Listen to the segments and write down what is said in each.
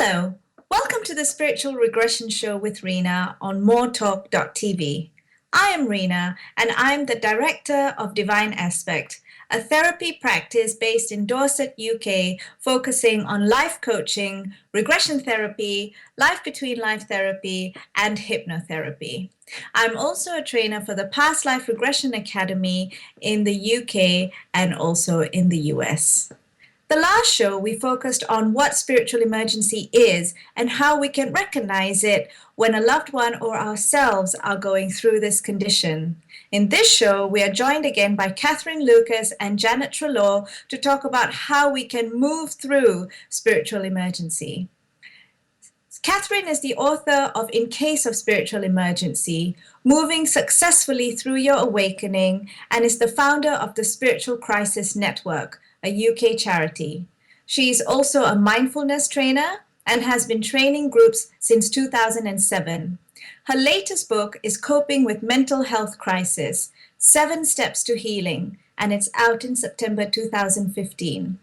Hello, welcome to the Spiritual Regression Show with Rena on moretalk.tv. I am Rena and I'm the Director of Divine Aspect, a therapy practice based in Dorset, UK, focusing on life coaching, regression therapy, life between life therapy, and hypnotherapy. I'm also a trainer for the Past Life Regression Academy in the UK and also in the US. The last show, we focused on what spiritual emergency is and how we can recognize it when a loved one or ourselves are going through this condition. In this show, we are joined again by Katherine Lucas and Janet Treloar to talk about how we can move through spiritual emergency. Katherine is the author of Incase of Spiritual Emergency, Moving Successfully Through Your Awakening, and is the founder of the Spiritual Crisis Network, a UK charity. She is also a mindfulness trainer and has been training groups since 2007. Her latest book is Coping with Mental Health Crisis, 7 Steps to Healing, and it's out in September 2015.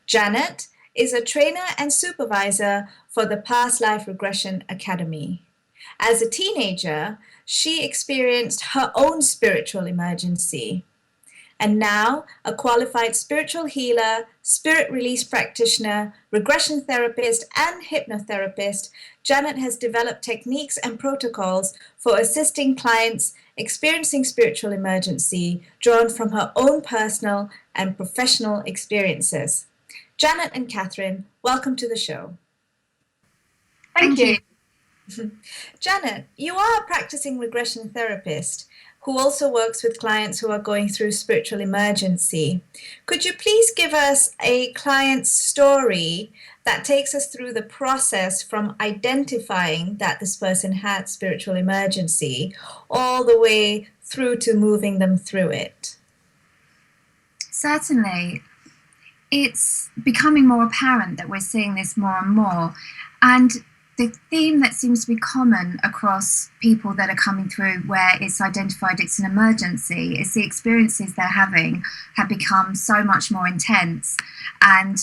Janet is a trainer and supervisor for the Past Life Regression Academy. As a teenager, she experienced her own spiritual emergency. And now, a qualified spiritual healer, spirit release practitioner, regression therapist, and hypnotherapist, Janet has developed techniques and protocols for assisting clients experiencing spiritual emergency, drawn from her own personal and professional experiences. Janet and Katherine, welcome to the show. Thank you. Janet, you are a practicing regression therapist who also works with clients who are going through spiritual emergency. Could you please give us a client's story that takes us through the process from identifying that this person had spiritual emergency all the way through to moving them through it? Certainly. It's becoming more apparent that we're seeing this more and more. And the theme that seems to be common across people that are coming through where it's identified it's an emergency is the experiences they're having have become so much more intense. And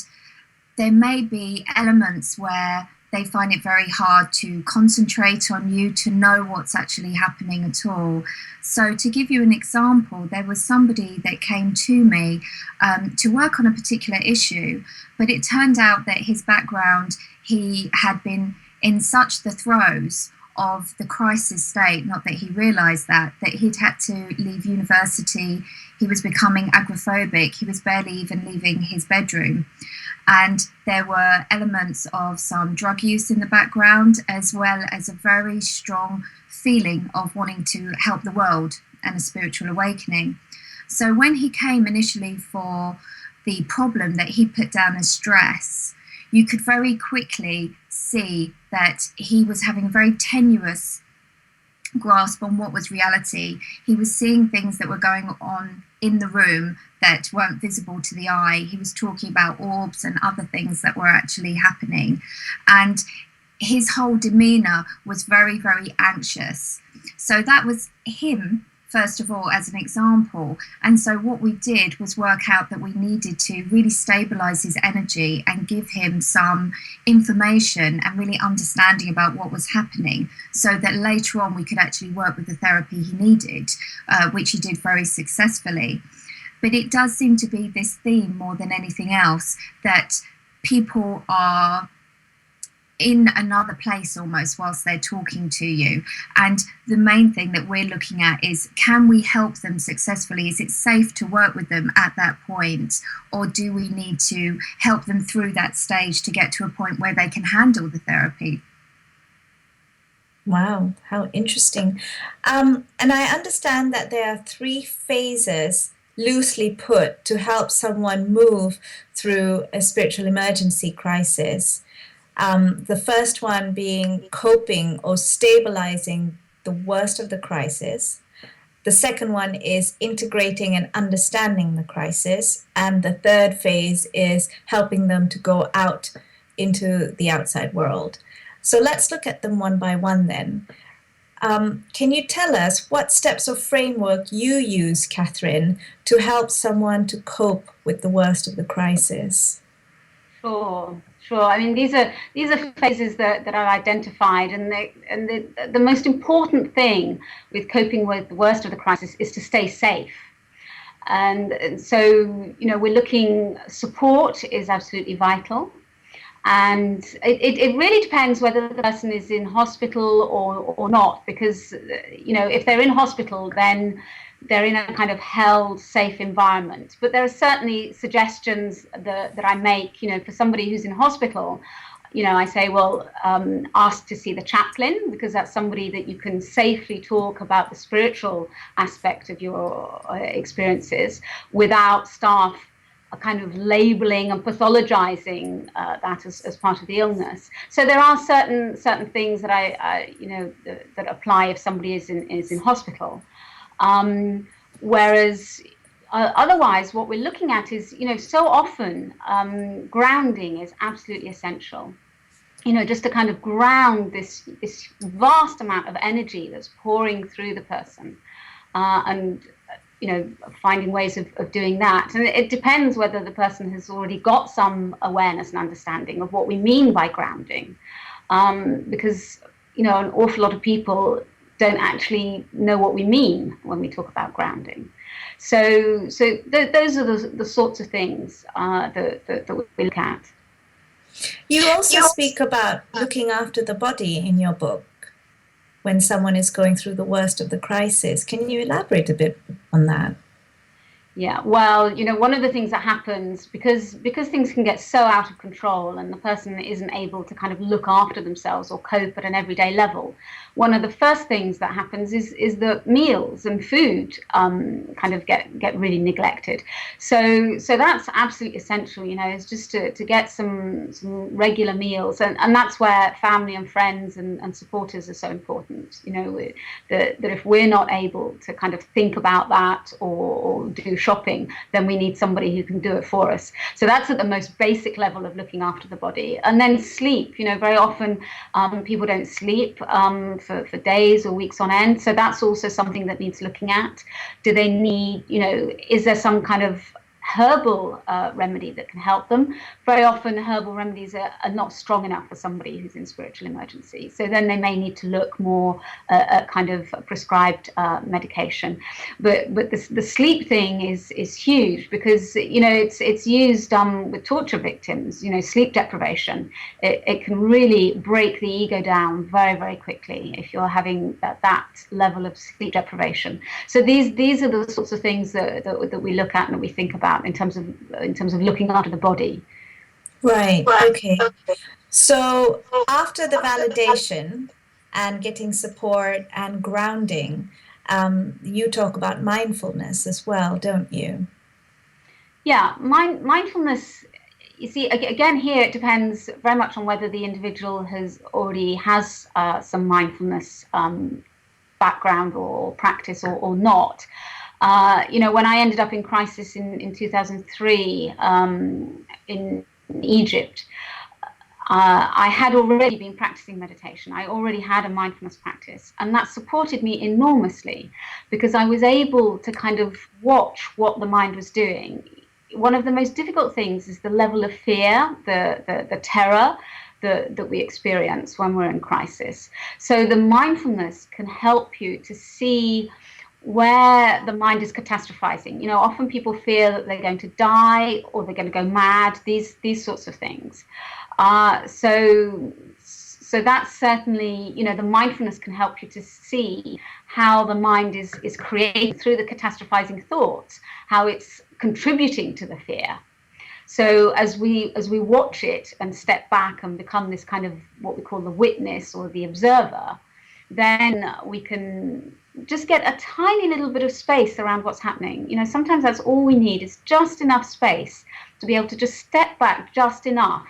there may be elements where they find it very hard to concentrate on you, to know what's actually happening at all. So to give you an example, there was somebody that came to me to work on a particular issue, but it turned out that his background, he had been in such the throes of the crisis state, not that he realised that he'd had to leave university, he was becoming agoraphobic, he was barely even leaving his bedroom. And there were elements of some drug use in the background, as well as a very strong feeling of wanting to help the world and a spiritual awakening. So when he came initially for the problem that he put down as stress, you could very quickly see that he was having a very tenuous grasp on what was reality. He was seeing things that were going on in the room that weren't visible to the eye. He was talking about orbs and other things that were actually happening. And his whole demeanor was very, very anxious. So that was him, first of all, as an example. And so what we did was work out that we needed to really stabilize his energy and give him some information and really understanding about what was happening, so that later on we could actually work with the therapy he needed, which he did very successfully. But it does seem to be this theme more than anything else, that people are in another place almost whilst they're talking to you. And the main thing that we're looking at is, can we help them successfully? Is it safe to work with them at that point? Or do we need to help them through that stage to get to a point where they can handle the therapy? Wow, how interesting. And I understand that there are 3 phases, loosely put, to help someone move through a spiritual emergency crisis. The first one being coping or stabilizing the worst of the crisis. The second one is integrating and understanding the crisis. And the third phase is helping them to go out into the outside world. So let's look at them one by one then. Can you tell us what steps or framework you use, Katherine, to help someone to cope with the worst of the crisis? Sure. I mean, these are phases that I've identified, and the most important thing with coping with the worst of the crisis is to stay safe. And so, we're looking. Support is absolutely vital, and it really depends whether the person is in hospital or not, because if they're in hospital, then they're in a kind of held, safe environment. But there are certainly suggestions that I make, for somebody who's in hospital. I say, well, ask to see the chaplain, because that's somebody that you can safely talk about the spiritual aspect of your experiences without staff kind of labeling and pathologizing that as part of the illness. So there are certain things that that apply if somebody is in hospital. Whereas otherwise, what we're looking at is, so often grounding is absolutely essential. Just to kind of ground this vast amount of energy that's pouring through the person, and finding ways of doing that. And it depends whether the person has already got some awareness and understanding of what we mean by grounding, because an awful lot of people don't actually know what we mean when we talk about grounding. So those are the sorts of things that we look at. You also speak about looking after the body in your book when someone is going through the worst of the crisis. Can you elaborate a bit on that? Yeah, well, one of the things that happens, because things can get so out of control and the person isn't able to kind of look after themselves or cope at an everyday level, one of the first things that happens is that meals and food kind of get really neglected. So that's absolutely essential, is just to get some regular meals, and that's where family and friends and supporters are so important. That if we're not able to kind of think about that or do shopping, then we need somebody who can do it for us. So that's at the most basic level of looking after the body. And then sleep, very often people don't sleep for days or weeks on end. So that's also something that needs looking at. Do they need, is there some kind of herbal remedy that can help them? Very often herbal remedies are not strong enough for somebody who's in spiritual emergency. So then they may need to look more at kind of prescribed medication. But the sleep thing is huge, because it's used with torture victims. Sleep deprivation, it can really break the ego down very, very quickly if you're having that level of sleep deprivation. So these are the sorts of things that we look at and that we think about in terms of looking after the body. Right. Okay. So after the validation and getting support and grounding, you talk about mindfulness as well, don't you? Yeah, mindfulness. You see, again, here it depends very much on whether the individual already has some mindfulness background or practice or not. When I ended up in crisis in 2003 in Egypt, I had already been practicing meditation. I already had a mindfulness practice, and that supported me enormously, because I was able to kind of watch what the mind was doing. One of the most difficult things is the level of fear, the terror that we experience when we're in crisis. So the mindfulness can help you to see where the mind is catastrophizing. Often people fear that they're going to die or they're going to go mad, these sorts of things. So that's certainly, the mindfulness can help you to see how the mind is created through the catastrophizing thoughts, how it's contributing to the fear. So as we watch it and step back and become this kind of what we call the witness or the observer, then we can just get a tiny little bit of space around what's happening. Sometimes that's all we need, is just enough space to be able to just step back just enough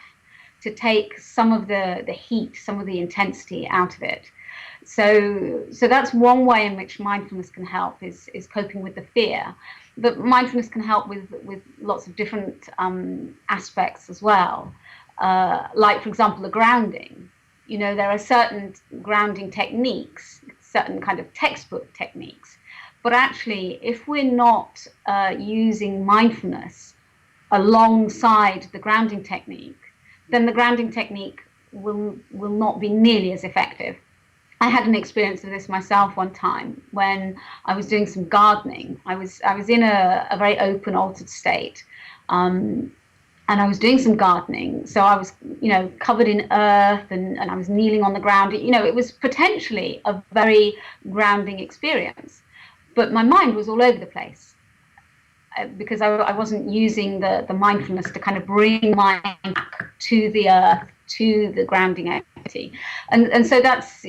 to take some of the heat, some of the intensity out of it. So that's one way in which mindfulness can help, is coping with the fear. But mindfulness can help with lots of different aspects as well. Like, for example, the grounding. There are certain grounding techniques, certain kind of textbook techniques. But actually, if we're not using mindfulness alongside the grounding technique, then the grounding technique will not be nearly as effective. I had an experience of this myself one time when I was doing some gardening. I was in a very open, altered state, and I was doing some gardening. So I was, covered in earth, and I was kneeling on the ground. It was potentially a very grounding experience, but my mind was all over the place because I wasn't using the mindfulness to kind of bring my mind back to the earth, to the grounding activity. And so that's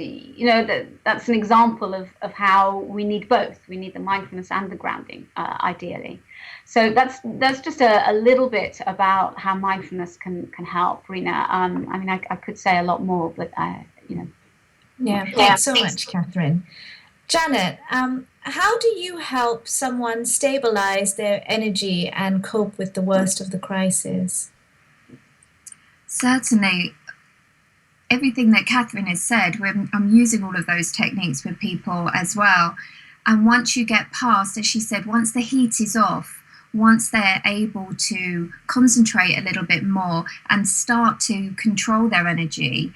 that's an example of how we need both. We need the mindfulness and the grounding, ideally. So that's just a little bit about how mindfulness can help, Rena. I could say a lot more, but Yeah, thanks so much, Katherine. Janet, how do you help someone stabilize their energy and cope with the worst of the crisis? Certainly, everything that Katherine has said, I'm using all of those techniques with people as well. And once you get past, as she said, once the heat is off, once they're able to concentrate a little bit more and start to control their energy,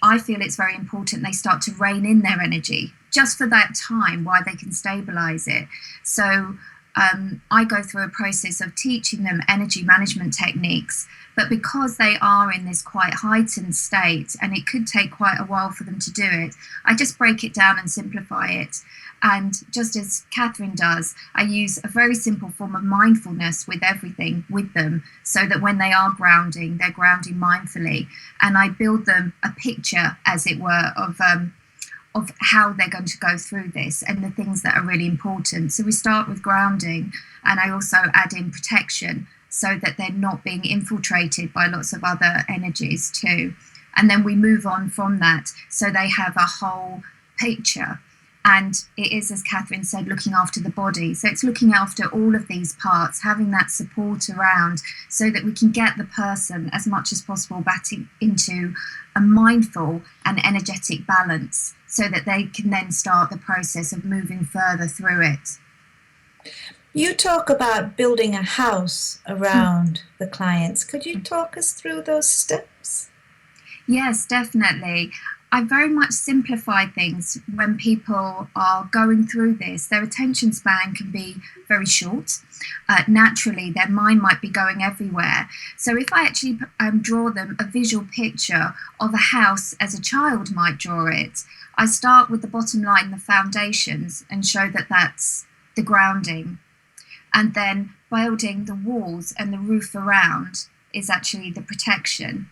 I feel it's very important they start to rein in their energy just for that time while they can stabilize it. So I go through a process of teaching them energy management techniques, but because they are in this quite heightened state and it could take quite a while for them to do it, I just break it down and simplify it. And just as Katherine does, I use a very simple form of mindfulness with everything with them, so that when they are grounding, they're grounding mindfully. And I build them a picture, as it were, of how they're going to go through this and the things that are really important. So we start with grounding, and I also add in protection so that they're not being infiltrated by lots of other energies too. And then we move on from that so they have a whole picture. And it is, as Katherine said, looking after the body. So it's looking after all of these parts, having that support around so that we can get the person as much as possible back into a mindful and energetic balance so that they can then start the process of moving further through it. You talk about building a house around the clients. Could you talk us through those steps? Yes, definitely. I very much simplify things when people are going through this. Their attention span can be very short. Naturally, their mind might be going everywhere. So if I actually draw them a visual picture of a house as a child might draw it, I start with the bottom line, the foundations, and show that that's the grounding. And then building the walls and the roof around is actually the protection.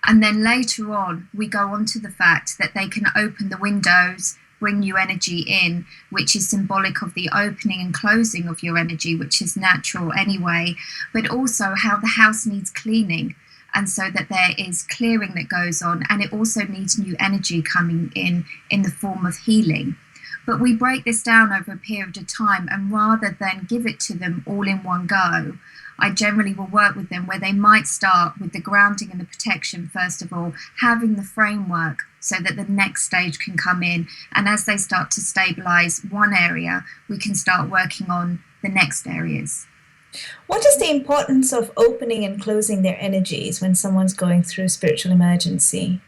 And then later on, we go on to the fact that they can open the windows, bring new energy in, which is symbolic of the opening and closing of your energy, which is natural anyway, but also how the house needs cleaning. And so that there is clearing that goes on, and it also needs new energy coming in the form of healing. But we break this down over a period of time, and rather than give it to them all in one go, I generally will work with them where they might start with the grounding and the protection, first of all, having the framework so that the next stage can come in. And as they start to stabilize one area, we can start working on the next areas. What is the importance of opening and closing their energies when someone's going through a spiritual emergency?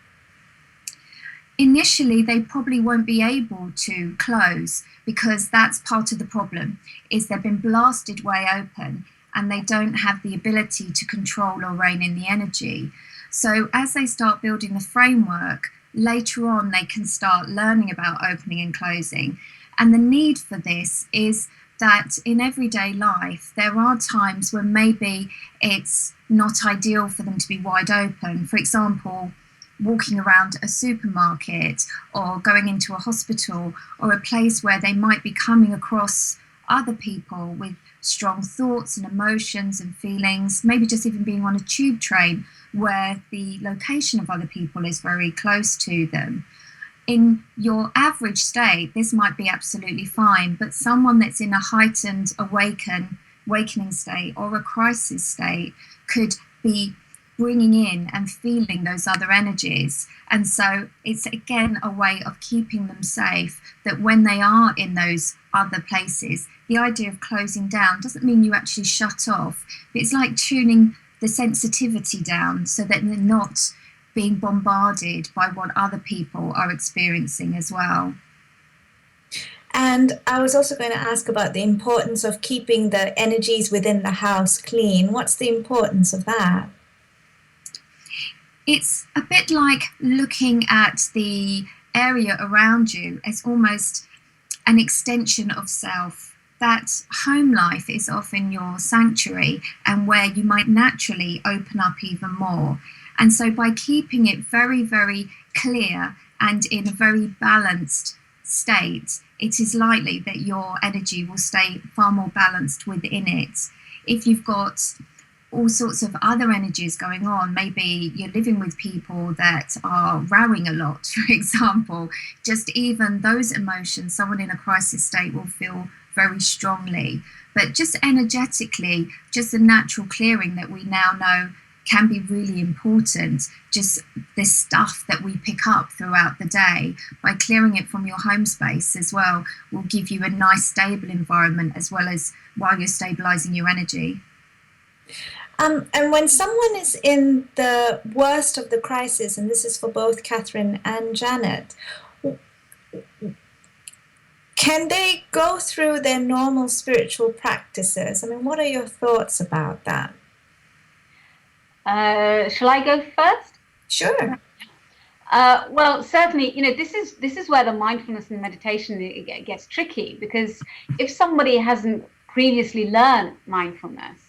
Initially, they probably won't be able to close because that's part of the problem, is they've been blasted way open and they don't have the ability to control or rein in the energy. So as they start building the framework, later on they can start learning about opening and closing. And the need for this is that in everyday life, there are times when maybe it's not ideal for them to be wide open. For example, walking around a supermarket or going into a hospital or a place where they might be coming across other people with strong thoughts and emotions and feelings, maybe just even being on a tube train where the location of other people is very close to them. In your average state, this might be absolutely fine, but someone that's in a heightened awakening state or a crisis state could be bringing in and feeling those other energies. And so it's again a way of keeping them safe, that when they are in those other places, the idea of closing down doesn't mean you actually shut off. It's like tuning the sensitivity down so that they're not being bombarded by what other people are experiencing as well. And I was also going to ask about the importance of keeping the energies within the house clean. What's the importance of that? It's a bit like looking at the area around you as almost an extension of self. That home life is often your sanctuary and where you might naturally open up even more. And so by keeping it very, very clear and in a very balanced state, it is likely that your energy will stay far more balanced within it. If you've got all sorts of other energies going on, maybe you're living with people that are rowing a lot, for example, just even those emotions, someone in a crisis state will feel very strongly. But just energetically, just the natural clearing that we now know can be really important. Just this stuff that we pick up throughout the day, by clearing it from your home space as well, will give you a nice stable environment as well as while you're stabilizing your energy. And when someone is in the worst of the crisis, and this is for both Katherine and Janet, can they go through their normal spiritual practices? I mean, what are your thoughts about that? Shall I go first? Sure. Well, certainly, this is where the mindfulness and meditation gets tricky, because if somebody hasn't previously learned mindfulness,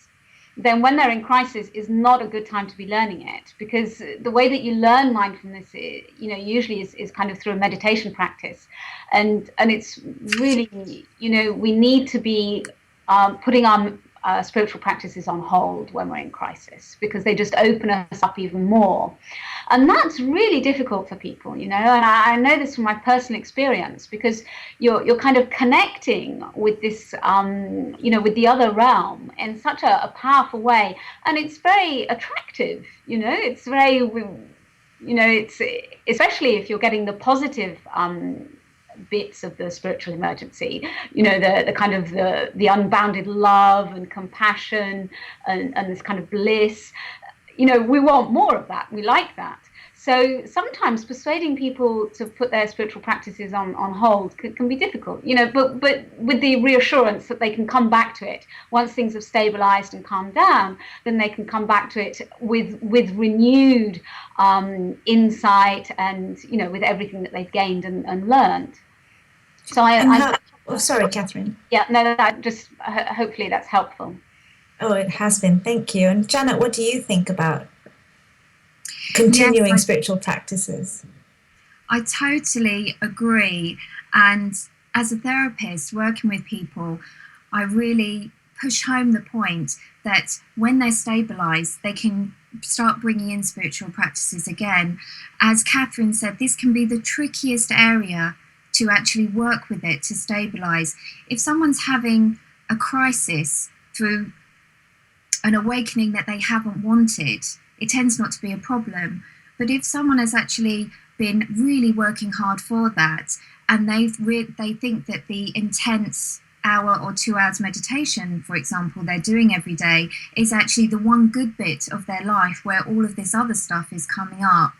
then when they're in crisis is not a good time to be learning it, because the way that you learn mindfulness, usually is kind of through a meditation practice, and it's really, we need to be putting our spiritual practices on hold when we're in crisis, because they just open us up even more. And that's really difficult for people, and I know this from my personal experience, because you're kind of connecting with this, with the other realm in such a powerful way. And it's very attractive, it's very, it's especially if you're getting the positive bits of the spiritual emergency, the kind of the unbounded love and compassion and this kind of bliss. We want more of that. We like that. So sometimes persuading people to put their spiritual practices on hold can be difficult, but with the reassurance that they can come back to it once things have stabilized and calmed down. Then they can come back to it with renewed insight and, with everything that they've gained and learned. So sorry, Katherine. Yeah, no, hopefully that's helpful. Oh, it has been. Thank you. And Janet, what do you think about continuing spiritual practices? I totally agree. And as a therapist working with people, I really push home the point that when they're stabilized, they can start bringing in spiritual practices again. As Katherine said, this can be the trickiest area to actually work with it, to stabilize. If someone's having a crisis through an awakening that they haven't wanted, it tends not to be a problem. But if someone has actually been really working hard for that, and they think that the intense hour or 2 hours meditation, for example, they're doing every day is actually the one good bit of their life where all of this other stuff is coming up,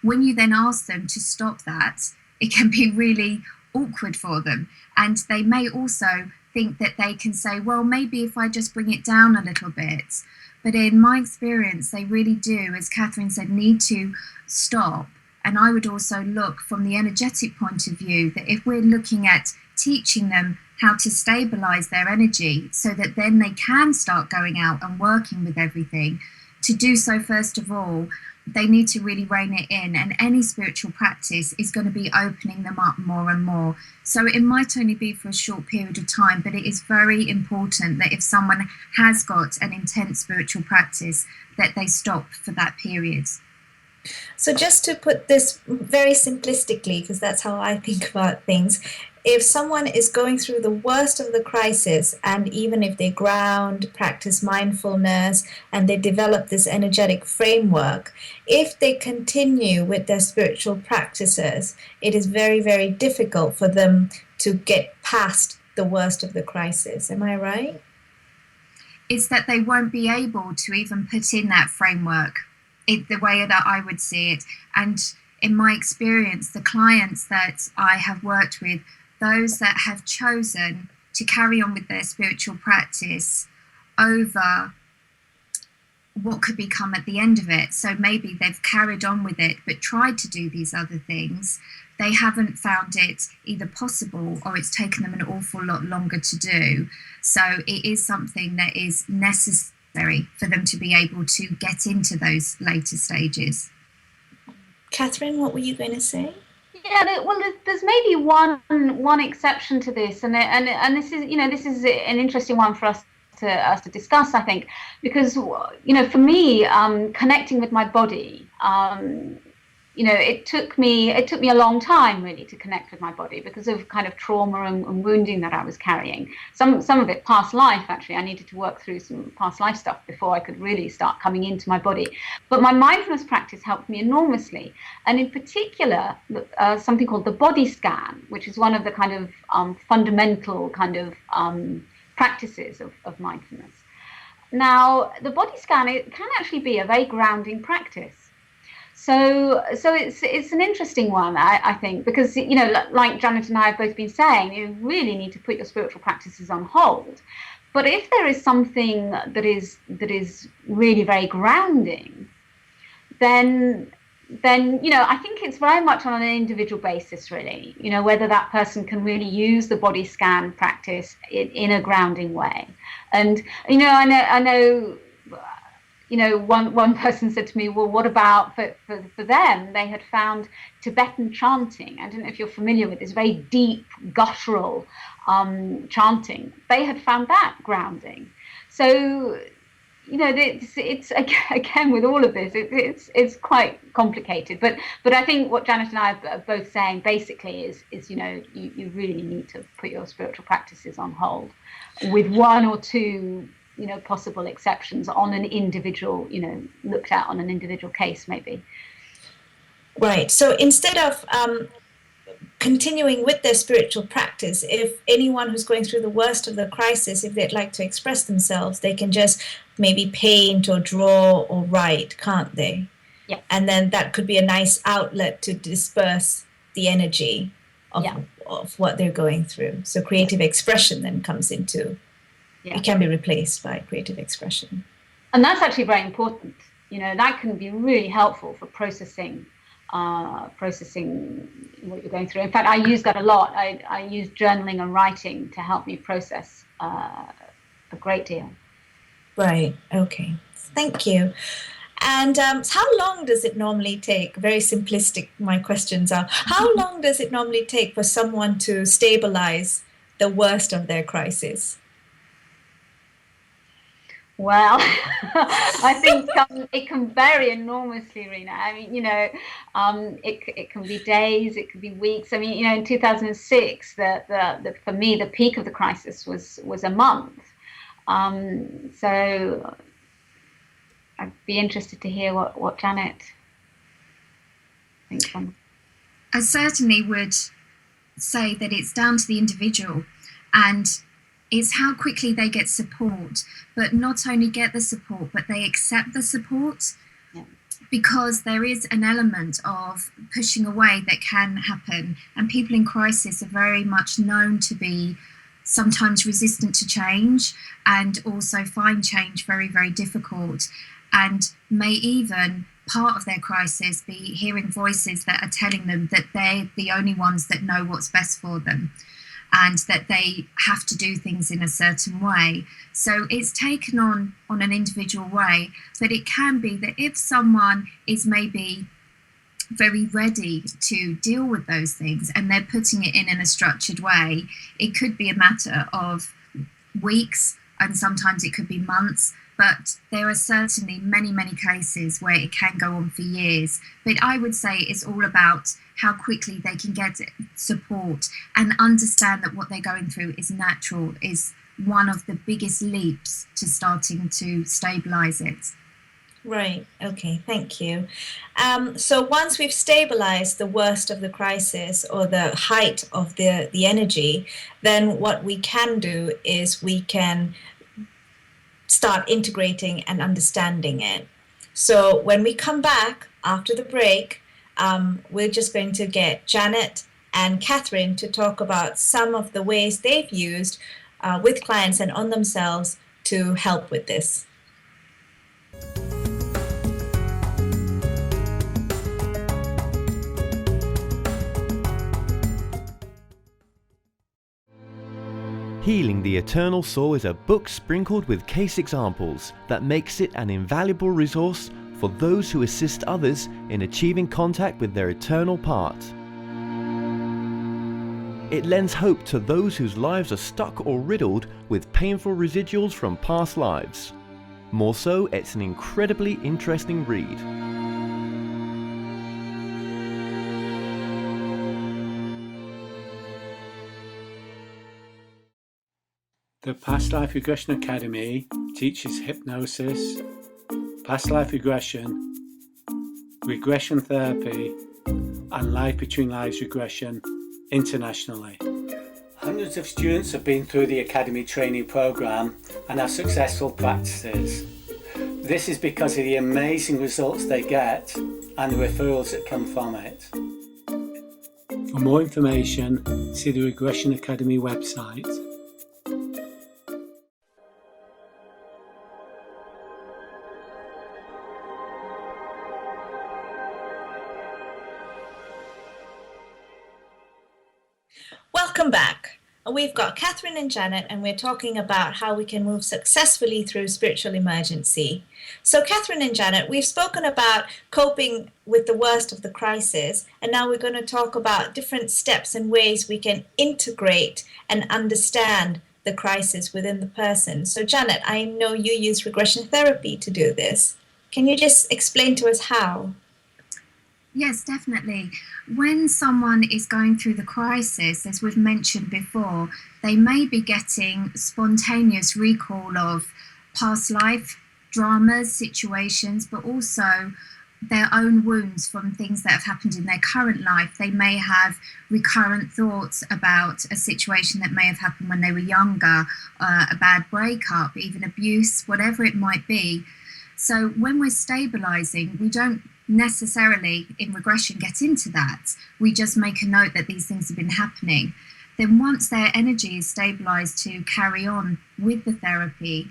when you then ask them to stop that, it can be really awkward for them. And they may also think that they can say, well, maybe if I just bring it down a little bit. But in my experience, they really do, as Katherine said, need to stop. And I would also look from the energetic point of view that if we're looking at teaching them how to stabilize their energy so that then they can start going out and working with everything, to do so, first of all, they need to really rein it in, and any spiritual practice is going to be opening them up more and more. So it might only be for a short period of time, but it is very important that if someone has got an intense spiritual practice, that they stop for that period. So just to put this very simplistically, because that's how I think about things, if someone is going through the worst of the crisis, and even if they ground, practice mindfulness, and they develop this energetic framework, if they continue with their spiritual practices, it is very, very difficult for them to get past the worst of the crisis. Am I right? it's that they won't be able to even put in that framework the way that I would see it. And in my experience, the clients that I have worked with, those that have chosen to carry on with their spiritual practice over what could become at the end of it. So maybe they've carried on with it, but tried to do these other things. They haven't found it either possible, or it's taken them an awful lot longer to do. So it is something that is necessary for them to be able to get into those later stages. Katherine, what were you going to say? Yeah, well, there's maybe one exception to this, and this is an interesting one for us to discuss, I think, because for me, connecting with my body, it took me a long time really to connect with my body because of kind of trauma and wounding that I was carrying. Some of it past life, actually. I needed to work through some past life stuff before I could really start coming into my body. But my mindfulness practice helped me enormously, and in particular something called the body scan, which is one of the kind of fundamental kind of practices of mindfulness. Now, the body scan, it can actually be a very grounding practice. So it's an interesting one, I think, because like Janet and I have both been saying, you really need to put your spiritual practices on hold. But if there is something that is really very grounding, then I think it's very much on an individual basis, really. Whether that person can really use the body scan practice in a grounding way. And I know. One person said to me, well, what about for them? They had found Tibetan chanting. I don't know if you're familiar with this very deep, guttural chanting. They had found that grounding. So, it's again with all of this, it's quite complicated. But I think what Janet and I are both saying basically is you really need to put your spiritual practices on hold, with one or two possible exceptions on an individual, looked at on an individual case, maybe. Right. So instead of continuing with their spiritual practice, if anyone who's going through the worst of the crisis, if they'd like to express themselves, they can just maybe paint or draw or write, can't they? Yeah. And then that could be a nice outlet to disperse the energy of what they're going through. So creative expression then comes into. It can be replaced by creative expression. And that's actually very important. That can be really helpful for processing what you're going through. In fact, I use that a lot. I use journaling and writing to help me process a great deal. Right. Okay. Thank you. And how long does it normally take? Very simplistic, my questions are. How long does it normally take for someone to stabilize the worst of their crisis? Well, I think it can vary enormously, Rena. I mean, it can be days, it can be weeks. I mean, in 2006, for me, the peak of the crisis was a month. So I'd be interested to hear what Janet thinks on. I certainly would say that it's down to the individual, and it's how quickly they get support, but not only get the support, but they accept the support. Yeah. Because there is an element of pushing away that can happen, and people in crisis are very much known to be sometimes resistant to change, and also find change very, very difficult, and may even part of their crisis be hearing voices that are telling them that they're the only ones that know what's best for them, and that they have to do things in a certain way. So it's taken on an individual way, but it can be that if someone is maybe very ready to deal with those things and they're putting it in a structured way, it could be a matter of weeks, and sometimes it could be months. But there are certainly many, many cases where it can go on for years. But I would say it's all about how quickly they can get support and understand that what they're going through is natural, is one of the biggest leaps to starting to stabilize it. Right. Okay. Thank you. So once we've stabilized the worst of the crisis or the height of the energy, then what we can do is we can start integrating and understanding it. So when we come back after the break, we're just going to get Janet and Katherine to talk about some of the ways they've used with clients and on themselves to help with this. Healing the Eternal Soul is a book sprinkled with case examples that makes it an invaluable resource for those who assist others in achieving contact with their eternal part. It lends hope to those whose lives are stuck or riddled with painful residuals from past lives. More so, it's an incredibly interesting read. The Past Life Regression Academy teaches hypnosis, past life regression, regression therapy, and life between lives regression internationally. Hundreds of students have been through the Academy training program and have successful practices. This is because of the amazing results they get and the referrals that come from it. For more information, see the Regression Academy website. Welcome back. We've got Katherine and Janet, and we're talking about how we can move successfully through spiritual emergency. So Katherine and Janet, we've spoken about coping with the worst of the crisis, and now we're going to talk about different steps and ways we can integrate and understand the crisis within the person. So Janet, I know you use regression therapy to do this. Can you just explain to us how? Yes, definitely. When someone is going through the crisis, as we've mentioned before, they may be getting spontaneous recall of past life dramas, situations, but also their own wounds from things that have happened in their current life. They may have recurrent thoughts about a situation that may have happened when they were younger, a bad breakup, even abuse, whatever it might be. So when we're stabilizing, we don't necessarily in regression get into that. We just make a note that these things have been happening. Then once their energy is stabilized to carry on with the therapy,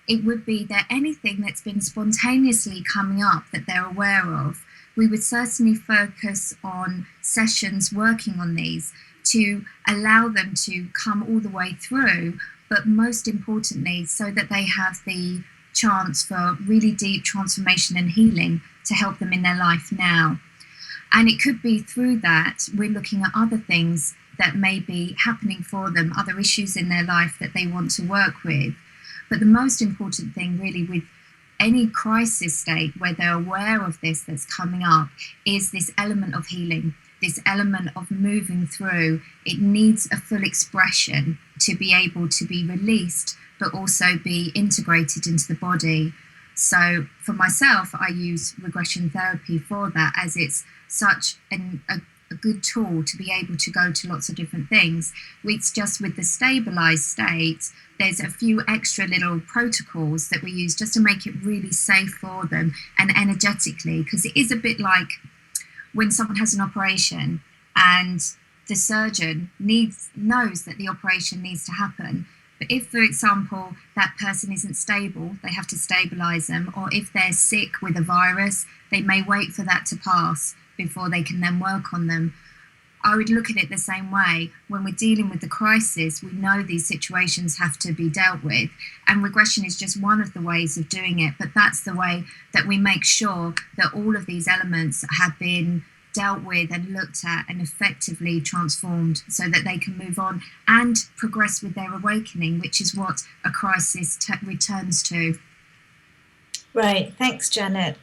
it would be that anything that's been spontaneously coming up that they're aware of, we would certainly focus on sessions working on these to allow them to come all the way through, but most importantly, so that they have the chance for really deep transformation and healing to help them in their life now. And it could be through that we're looking at other things that may be happening for them, other issues in their life that they want to work with. But the most important thing really with any crisis state where they're aware of this that's coming up is this element of healing, this element of moving through. It needs a full expression to be able to be released, but also be integrated into the body. So for myself, I use regression therapy for that, as it's such a good tool to be able to go to lots of different things. It's just with the stabilized state, there's a few extra little protocols that we use just to make it really safe for them and energetically, because it is a bit like when someone has an operation and the surgeon knows that the operation needs to happen. But if, for example, that person isn't stable, they have to stabilize them. Or if they're sick with a virus, they may wait for that to pass before they can then work on them. I would look at it the same way. When we're dealing with the crisis, we know these situations have to be dealt with. And regression is just one of the ways of doing it. But that's the way that we make sure that all of these elements have been dealt with and looked at and effectively transformed so that they can move on and progress with their awakening, which is what a crisis returns to. Right. Thanks, Janet.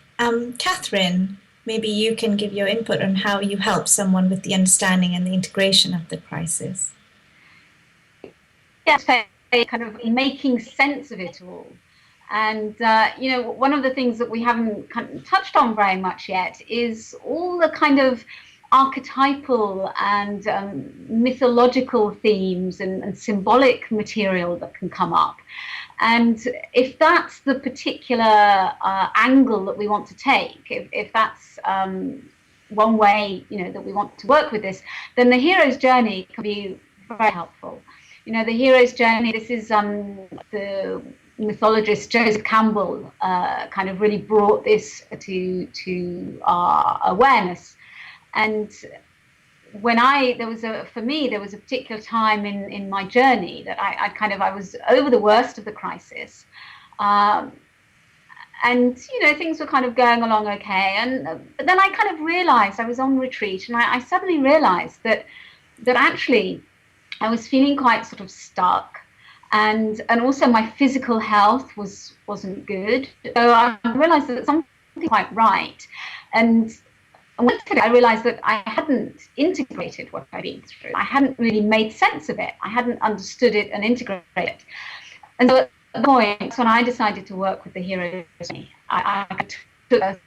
Katherine, maybe you can give your input on how you help someone with the understanding and the integration of the crisis. Yes, kind of making sense of it all. And, one of the things that we haven't touched on very much yet is all the kind of archetypal and mythological themes and symbolic material that can come up. And if that's the particular angle that we want to take, if that's one way, that we want to work with this, then the hero's journey can be very helpful. The hero's journey, this is the mythologist Joseph Campbell kind of really brought this to our awareness. And when there was a particular time in my journey that I was over the worst of the crisis, and things were kind of going along okay, but then I kind of realized, I was on retreat, and I suddenly realized that actually I was feeling quite sort of stuck, and also my physical health wasn't good. So I realized that something wasn't quite right, and I realized that I hadn't integrated what I'd been through. I hadn't really made sense of it. I hadn't understood it and integrated it. And so at the point when I decided to work with the hero's journey, I took a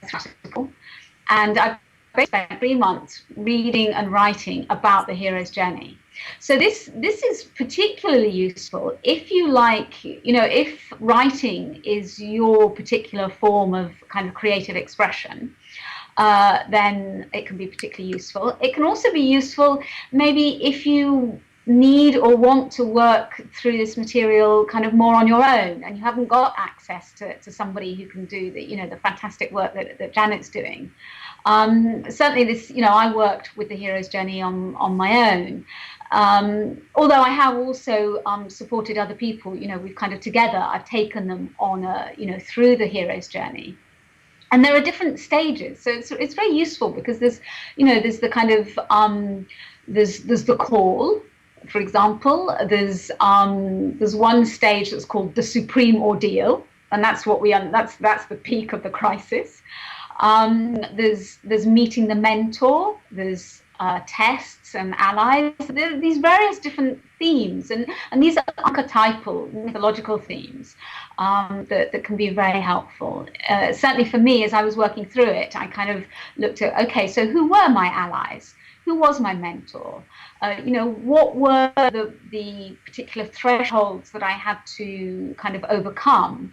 sabbatical, and I spent 3 months reading and writing about the hero's journey. So this is particularly useful if you like, if writing is your particular form of kind of creative expression. Then it can be particularly useful. It can also be useful maybe if you need or want to work through this material kind of more on your own, and you haven't got access to somebody who can do the fantastic work that Janet's doing. Certainly this, I worked with the hero's journey on my own. Although I have also supported other people, we've kind of together, I've taken them on through the hero's journey. And there are different stages, so it's very useful because there's the kind of there's the call, for example. There's one stage that's called the Supreme Ordeal, and that's that's the peak of the crisis. There's meeting the mentor. There's tests and allies. There are these various different themes, and these are archetypal mythological themes that can be very helpful. Certainly for me, as I was working through it, I kind of looked at, okay, so who were my allies? Who was my mentor? What were the particular thresholds that I had to kind of overcome?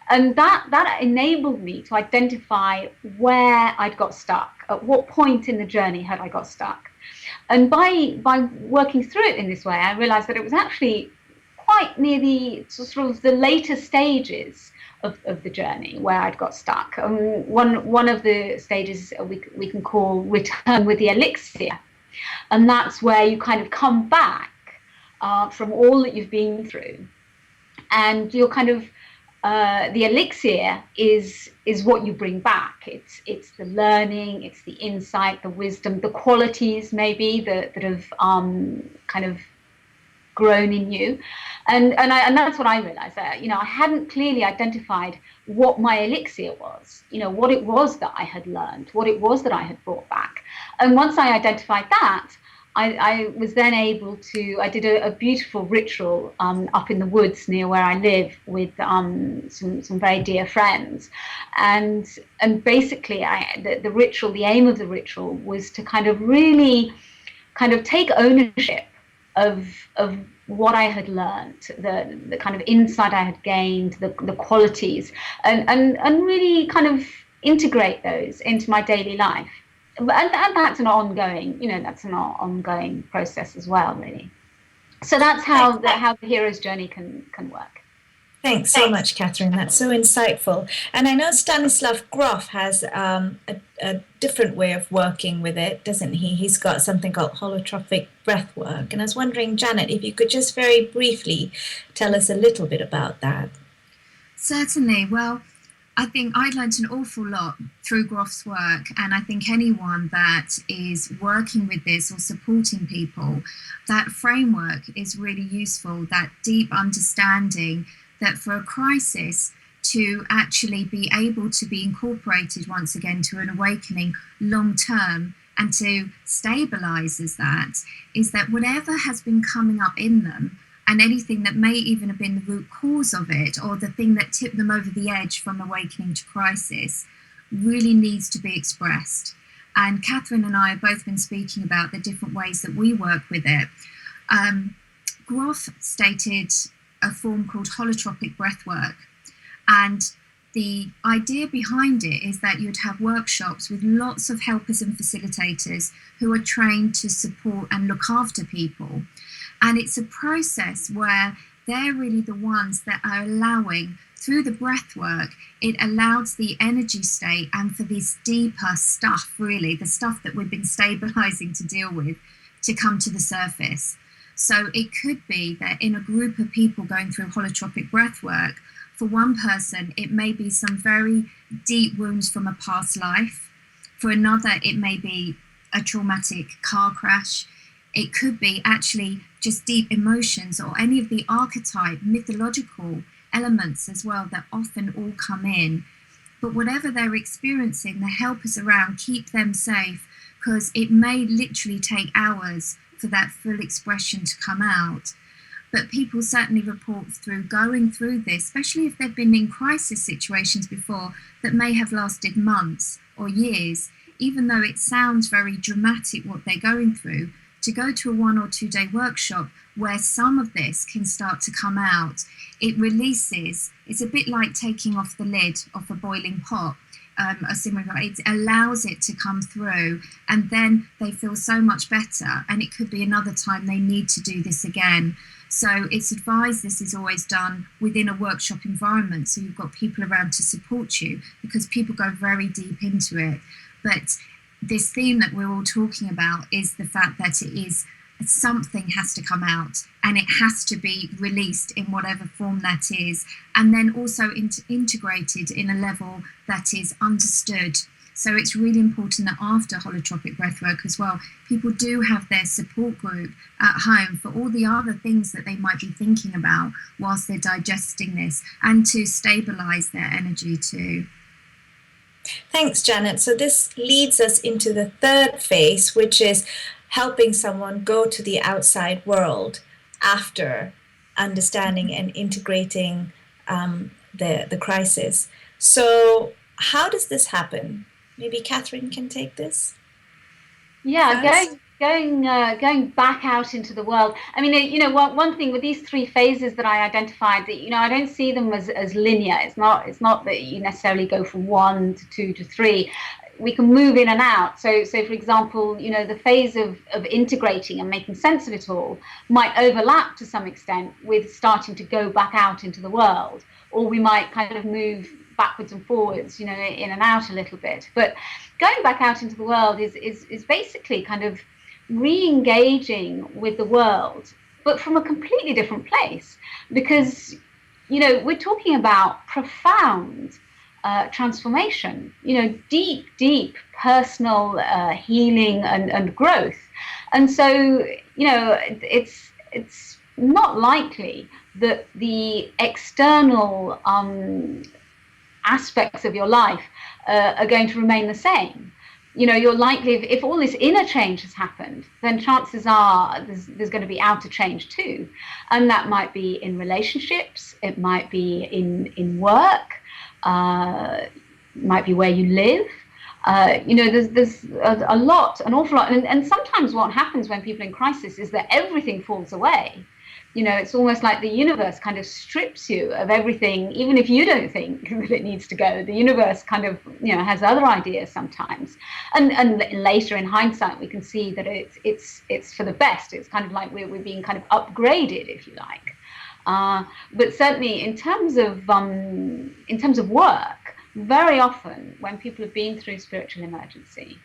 And that enabled me to identify where I'd got stuck, at what point in the journey had I got stuck. And by working through it in this way, I realized that it was actually quite near the sort of the later stages of the journey where I'd got stuck. One of the stages we can call return with the elixir. And that's where you kind of come back from all that you've been through. And you're kind of the elixir is what you bring back. It's the learning, it's the insight, the wisdom, the qualities maybe that have kind of grown in you, and that's what I realized. That I hadn't clearly identified what my elixir was. What it was that I had learned, what it was that I had brought back. And once I identified that, I was then able to. I did a beautiful ritual up in the woods near where I live with some very dear friends, and basically the ritual. The aim of the ritual was to kind of really kind of take ownership of what I had learned, the kind of insight I had gained, the qualities, and really kind of integrate those into my daily life. And that's an ongoing, that's an ongoing process as well, really. So that's how the hero's journey can work. Thanks so much, Katherine. That's so insightful. And I know Stanislav Grof has a different way of working with it, doesn't he? He's got something called Holotropic Breathwork. And I was wondering, Janet, if you could just very briefly tell us a little bit about that. Certainly. Well, I think I learned an awful lot through Grof's work, and I think anyone that is working with this or supporting people, that framework is really useful, that deep understanding that for a crisis to actually be able to be incorporated once again to an awakening long term and to stabilize as that, is that whatever has been coming up in them and anything that may even have been the root cause of it or the thing that tipped them over the edge from awakening to crisis really needs to be expressed. And Katherine and I have both been speaking about the different ways that we work with it. Groff stated a form called Holotropic Breathwork. And the idea behind it is that you'd have workshops with lots of helpers and facilitators who are trained to support and look after people. And it's a process where they're really the ones that are allowing, through the breath work, it allows the energy state and for this deeper stuff, really, the stuff that we've been stabilizing to deal with, to come to the surface. So it could be that in a group of people going through holotropic breath work, for one person, it may be some very deep wounds from a past life. For another, it may be a traumatic car crash. It could be actually just deep emotions or any of the archetype, mythological elements as well that often all come in. But whatever they're experiencing, the helpers around keep them safe, because it may literally take hours for that full expression to come out. But people certainly report through going through this, especially if they've been in crisis situations before that may have lasted months or years, even though it sounds very dramatic what they're going through, to go to a 1 or 2 day workshop where some of this can start to come out. It releases, it's a bit like taking off the lid of a boiling pot. It allows it to come through, and then they feel so much better, and it could be another time they need to do this again. So it's advised this is always done within a workshop environment, so you've got people around to support you, because people go very deep into it. But this theme that we're all talking about is the fact that it is something has to come out, and it has to be released in whatever form that is, and then also integrated in a level that is understood. So it's really important that after holotropic breathwork as well, people do have their support group at home for all the other things that they might be thinking about whilst they're digesting this, and to stabilize their energy too. Thanks, Janet. So this leads us into the third phase, which is helping someone go to the outside world after understanding and integrating the crisis. So how does this happen? Maybe Katherine can take this. Yeah, going back out into the world. I mean, one thing with these 3 phases that I identified, that I don't see them as linear. It's not that you necessarily go from 1 to 2 to 3. We can move in and out. So for example, the phase of integrating and making sense of it all might overlap to some extent with starting to go back out into the world, or we might kind of move backwards and forwards, in and out a little bit. But going back out into the world is basically kind of re-engaging with the world, but from a completely different place, because we're talking about profound transformation, deep personal healing and growth. And so it's not likely that the external aspects of your life are going to remain the same. You're likely, if all this inner change has happened, then chances are there's going to be outer change too. And that might be in relationships, it might be in work, might be where you live. There's an awful lot. And sometimes what happens when people are in crisis is that everything falls away. It's almost like the universe kind of strips you of everything, even if you don't think that it needs to go. The universe kind of, has other ideas sometimes. And later in hindsight, we can see that it's for the best. It's kind of like we're being kind of upgraded, if you like. But certainly in terms of work, very often when people have been through spiritual emergency,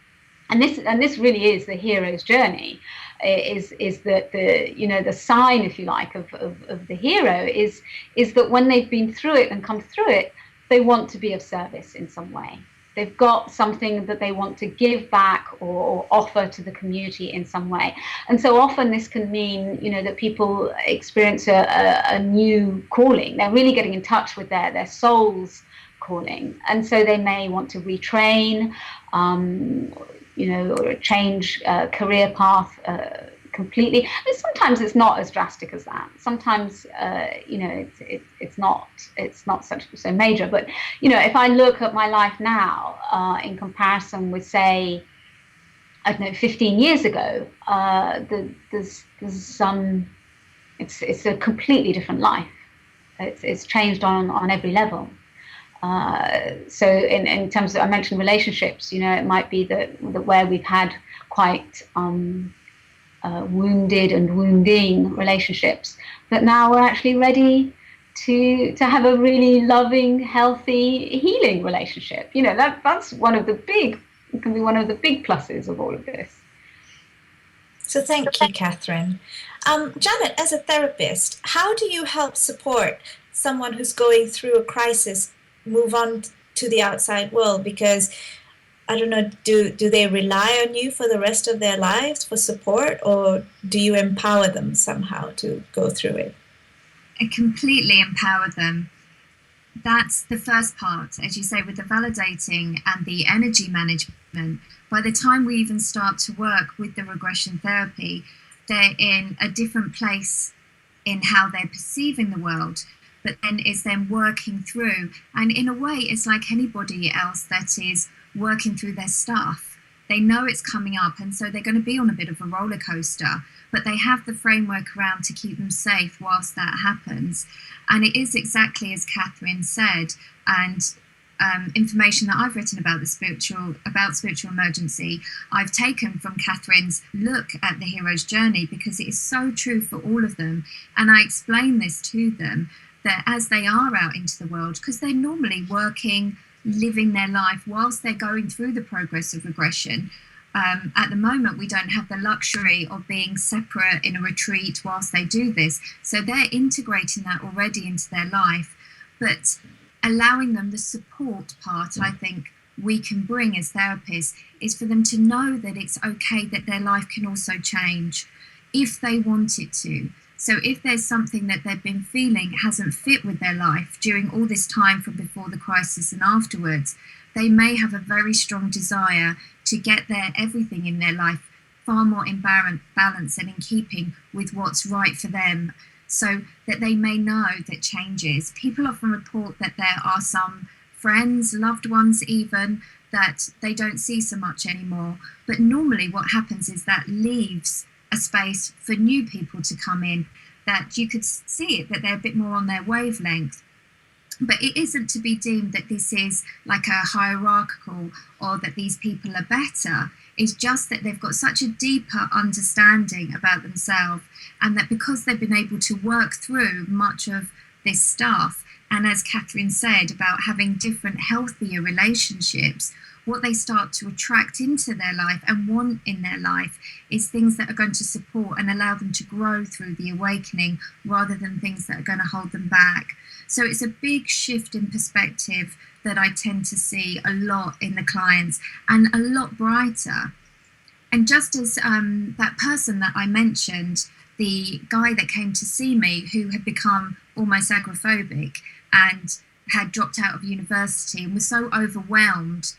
and this really is the hero's journey, is that the sign, if you like, of the hero is that when they've been through it and come through it, they want to be of service in some way. They've got something that they want to give back or offer to the community in some way. And so often this can mean, that people experience a new calling. They're really getting in touch with their soul's calling. And so they may want to retrain, or change career path completely. And sometimes it's not as drastic as that. Sometimes, it's not so major. But, if I look at my life now in comparison with, say, I don't know, 15 years ago, there's some, it's a completely different life. It's changed on every level. So in terms of, I mentioned relationships, it might be that where we've had quite wounded and wounding relationships, but now we're actually ready to have a really loving, healthy, healing relationship. That's one of the big, it can be one of the big pluses of all of this. So thank you, Katherine. Janet, as a therapist, how do you help support someone who's going through a crisis move on to the outside world? Because, I don't know, do they rely on you for the rest of their lives for support, or do you empower them somehow to go through it? I completely empower them. That's the first part, as you say, with the validating and the energy management. By the time we even start to work with the regression therapy, they're in a different place in how they're perceiving the world, but then it's them working through. And in a way, it's like anybody else that is working through their stuff. They know it's coming up, and so they're going to be on a bit of a roller coaster, but they have the framework around to keep them safe whilst that happens. And it is exactly as Katherine said, and information that I've written about spiritual emergency, I've taken from Katherine's look at the hero's journey, because it is so true for all of them. And I explain this to them, that as they are out into the world, because they're normally working, living their life whilst they're going through the progress of regression. At the moment, we don't have the luxury of being separate in a retreat whilst they do this. So they're integrating that already into their life, but allowing them the support part, I think we can bring as therapists, is for them to know that it's okay, that their life can also change if they want it to. So if there's something that they've been feeling hasn't fit with their life during all this time from before the crisis and afterwards, they may have a very strong desire to get everything in their life far more in balance and in keeping with what's right for them, so that they may know that changes. People often report that there are some friends, loved ones even, that they don't see so much anymore. But normally what happens is that leaves a space for new people to come in, that you could see it, that they're a bit more on their wavelength. But it isn't to be deemed that this is like a hierarchical, or that these people are better. It's just that they've got such a deeper understanding about themselves, and that because they've been able to work through much of this stuff, and as Katherine said, about having different, healthier relationships, what they start to attract into their life and want in their life is things that are going to support and allow them to grow through the awakening, rather than things that are going to hold them back. So it's a big shift in perspective that I tend to see a lot in the clients, and a lot brighter. And just as that person that I mentioned, the guy that came to see me who had become almost agoraphobic and had dropped out of university and was so overwhelmed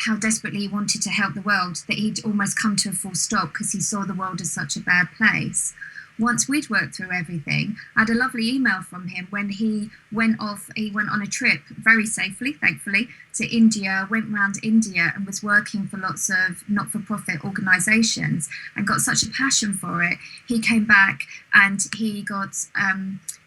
how desperately he wanted to help the world that he'd almost come to a full stop because he saw the world as such a bad place. Once we'd worked through everything, I had a lovely email from him when he went on a trip very safely, thankfully, to India, went around India and was working for lots of not-for-profit organisations and got such a passion for it. He came back and he got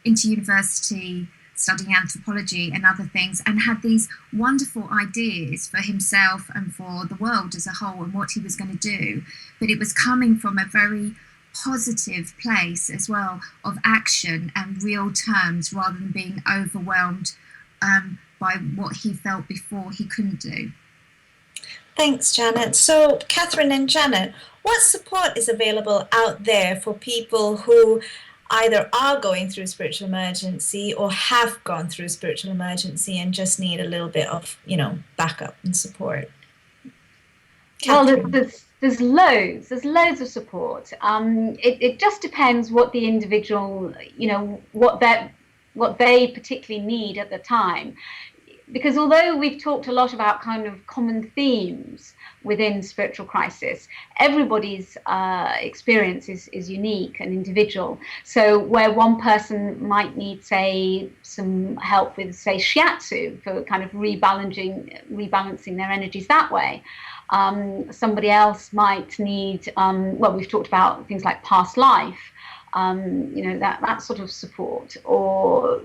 into university, studying anthropology and other things, and had these wonderful ideas for himself and for the world as a whole and what he was going to do. But it was coming from a very positive place as well, of action and real terms, rather than being overwhelmed by what he felt before he couldn't do. Thanks, Janet. So, Katherine and Janet, what support is available out there for people who either are going through spiritual emergency or have gone through spiritual emergency and just need a little bit of, backup and support? Katherine. Well, there's loads of support. It just depends what the individual, what they particularly need at the time. because although we've talked a lot about kind of common themes within spiritual crisis, everybody's experience is unique and individual. So where one person might need, say, some help with, say, shiatsu for kind of rebalancing their energies that way, somebody else might need, well, we've talked about things like past life, that sort of support, or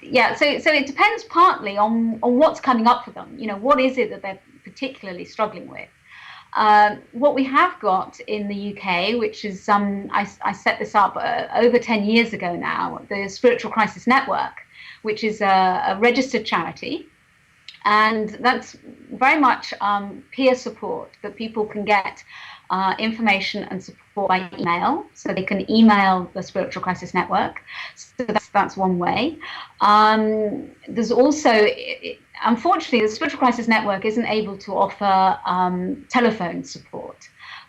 so it depends partly on what's coming up for them. What is it that they're particularly struggling with? What we have got in the UK, which is I set this up over 10 years ago now, the Spiritual Crisis Network, which is a registered charity. And that's very much peer support, that people can get information and support by email. So they can email the Spiritual Crisis Network. So that's one way. There's also, unfortunately, the Spiritual Crisis Network isn't able to offer telephone support.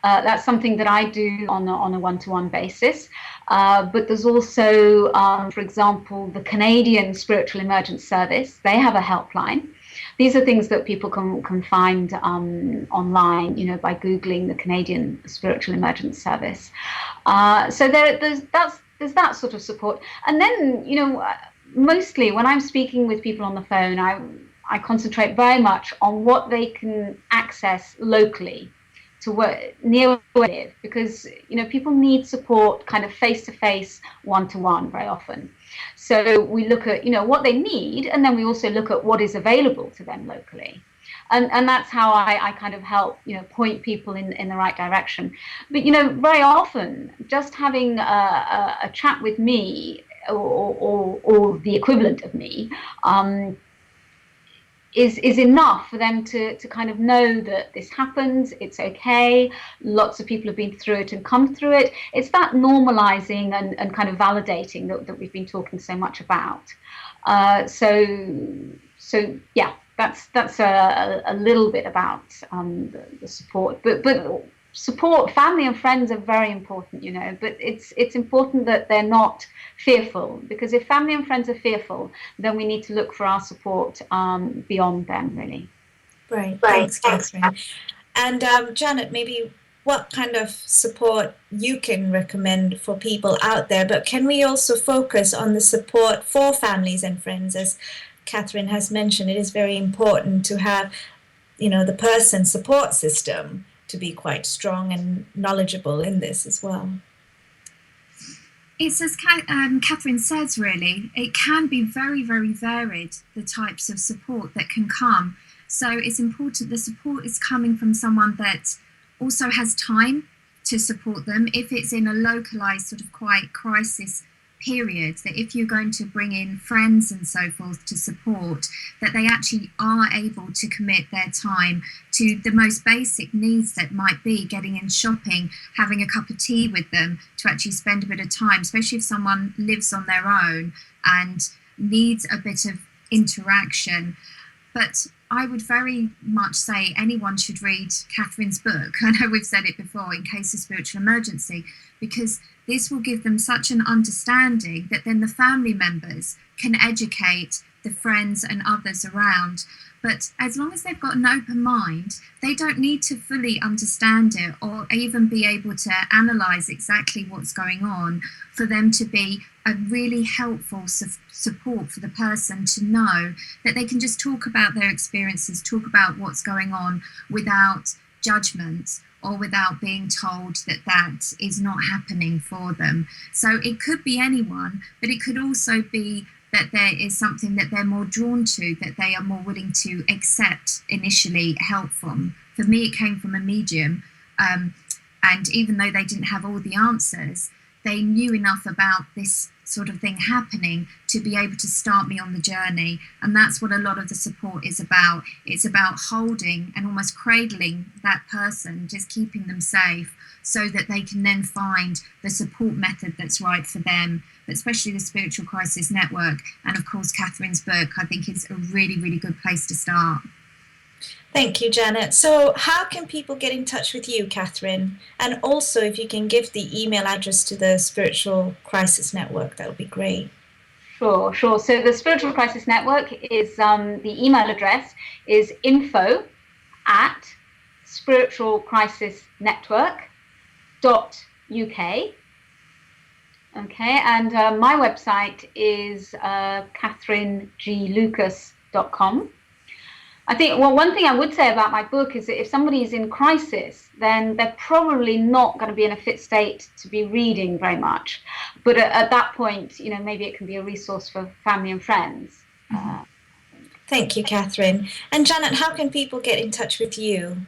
That's something that I do on a one-to-one basis. But there's also, for example, the Canadian Spiritual Emergence Service. They have a helpline. These are things that people can find online, by Googling the Canadian Spiritual Emergence Service. So there's that sort of support. And then, mostly when I'm speaking with people on the phone, I concentrate very much on what they can access locally to work near where they live, because people need support kind of face-to-face, one-to-one very often. So we look at what they need, and then we also look at what is available to them locally, and that's how I kind of help point people in the right direction. But very often just having a chat with me or the equivalent of me is enough for them to kind of know that this happens, it's okay, lots of people have been through it and come through it. It's that normalizing and kind of validating that we've been talking so much about. So yeah, that's a little bit about the support. But support, family and friends are very important, but it's important that they're not fearful, because if family and friends are fearful, then we need to look for our support beyond them, really. Right. Thanks, Katherine. And Janet, maybe what kind of support you can recommend for people out there, but can we also focus on the support for families and friends? As Katherine has mentioned, it is very important to have, the person support system to be quite strong and knowledgeable in this as well. It's as Katherine says, really, it can be very, very varied, the types of support that can come. So it's important the support is coming from someone that also has time to support them. If it's in a localized sort of quite crisis period, that if you're going to bring in friends and so forth to support, that they actually are able to commit their time to the most basic needs that might be getting in shopping, having a cup of tea with them, to actually spend a bit of time, especially if someone lives on their own and needs a bit of interaction. But I would very much say anyone should read Katherine's book. I know we've said it before, Incase of Spiritual Emergency, because this will give them such an understanding that then the family members can educate the friends and others around. But as long as they've got an open mind, they don't need to fully understand it or even be able to analyse exactly what's going on for them to be a really helpful support for the person to know that they can just talk about their experiences, talk about what's going on without judgment or without being told that that is not happening for them. So it could be anyone, but it could also be that there is something that they're more drawn to, that they are more willing to accept initially help from. For me, it came from a medium. And even though they didn't have all the answers, they knew enough about this sort of thing happening to be able to start me on the journey. And that's what a lot of the support is about. It's about holding and almost cradling that person, just keeping them safe so that they can then find the support method that's right for them. But especially the Spiritual Crisis Network and of course Katherine's book, I think is a really, really good place to start. Thank you, Janet. So how can people get in touch with you, Katherine? And also, if you can give the email address to the Spiritual Crisis Network, that would be great. Sure. So the Spiritual Crisis Network is, the email address is info@spiritualcrisisnetwork.uk. Okay, and my website is katherineglucas.com. I think, well, one thing I would say about my book is that if somebody is in crisis, then they're probably not going to be in a fit state to be reading very much. But at that point, maybe it can be a resource for family and friends. Thank you, Katherine. And Janet, how can people get in touch with you?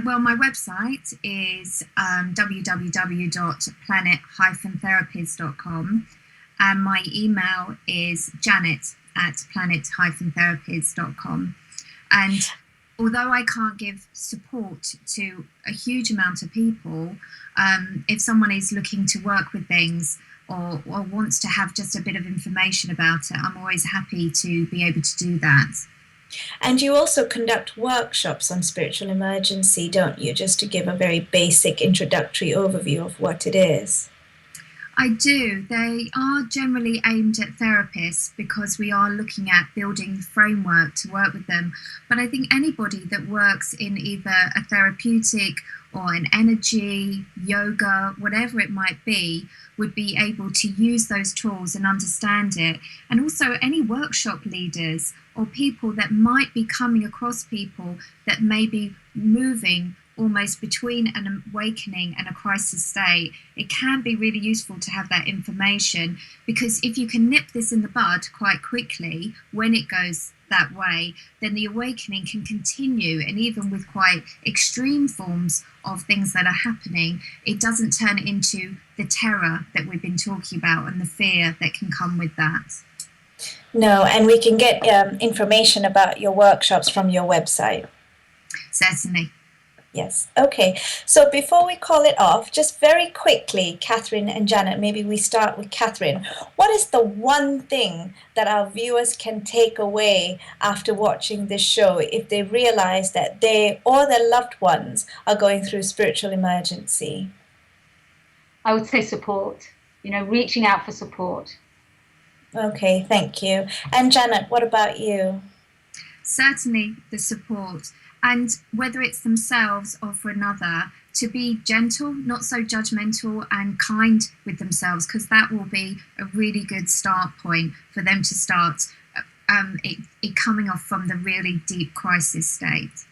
Well, my website is www.planet-therapies.com, and my email is janet@planet-therapies.com. And although I can't give support to a huge amount of people, if someone is looking to work with things or wants to have just a bit of information about it, I'm always happy to be able to do that. And you also conduct workshops on spiritual emergency, don't you? Just to give a very basic introductory overview of what it is. I do. They are generally aimed at therapists because we are looking at building framework to work with them. But I think anybody that works in either a therapeutic or an energy, yoga, whatever it might be, would be able to use those tools and understand it. And also any workshop leaders or people that might be coming across people that may be moving almost between an awakening and a crisis state, it can be really useful to have that information, because if you can nip this in the bud quite quickly when it goes that way, then the awakening can continue, and even with quite extreme forms of things that are happening, it doesn't turn into the terror that we've been talking about and the fear that can come with that. No, and we can get information about your workshops from your website. Certainly. Yes. Okay. So before we call it off, just very quickly, Katherine and Janet, maybe we start with Katherine. What is the one thing that our viewers can take away after watching this show if they realize that they or their loved ones are going through spiritual emergency? I would say support, reaching out for support. Okay, thank you. And Janet, what about you? Certainly the support. And whether it's themselves or for another, to be gentle, not so judgmental, and kind with themselves, because that will be a really good start point for them to start it coming off from the really deep crisis state.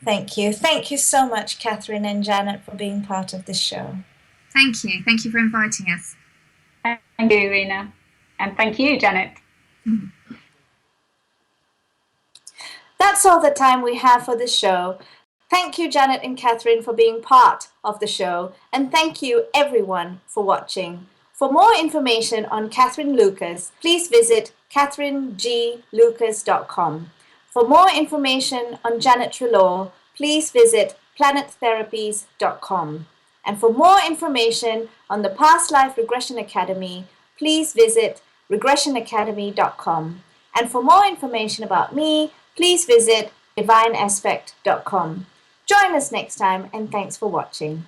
Thank you. Thank you so much, Katherine and Janet, for being part of this show. Thank you. Thank you for inviting us. Thank you, Rena. And thank you, Janet. Mm-hmm. That's all the time we have for this show. Thank you, Janet and Katherine, for being part of the show. And thank you, everyone, for watching. For more information on Katherine Lucas, please visit katherineglucas.com. For more information on Janet Treloar, please visit planettherapies.com. And for more information on the Past Life Regression Academy, please visit regressionacademy.com. And for more information about me, please visit divineaspect.com. Join us next time, and thanks for watching.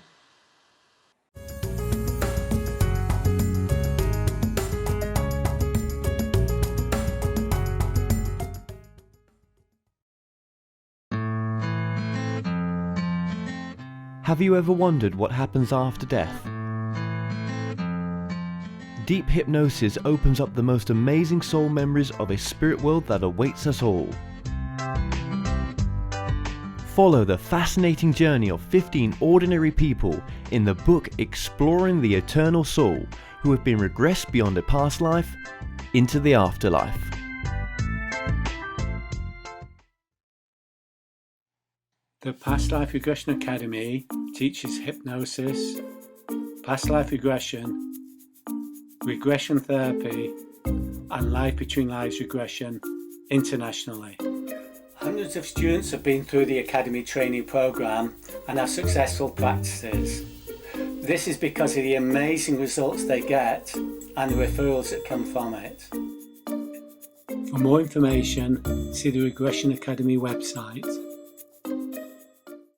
Have you ever wondered what happens after death? Deep hypnosis opens up the most amazing soul memories of a spirit world that awaits us all. Follow the fascinating journey of 15 ordinary people in the book Exploring the Eternal Soul, who have been regressed beyond a past life into the afterlife. The Past Life Regression Academy teaches hypnosis, past life regression, regression therapy, and life between lives regression internationally. Hundreds of students have been through the Academy training program and have successful practices. This is because of the amazing results they get and the referrals that come from it. For more information, see the Regression Academy website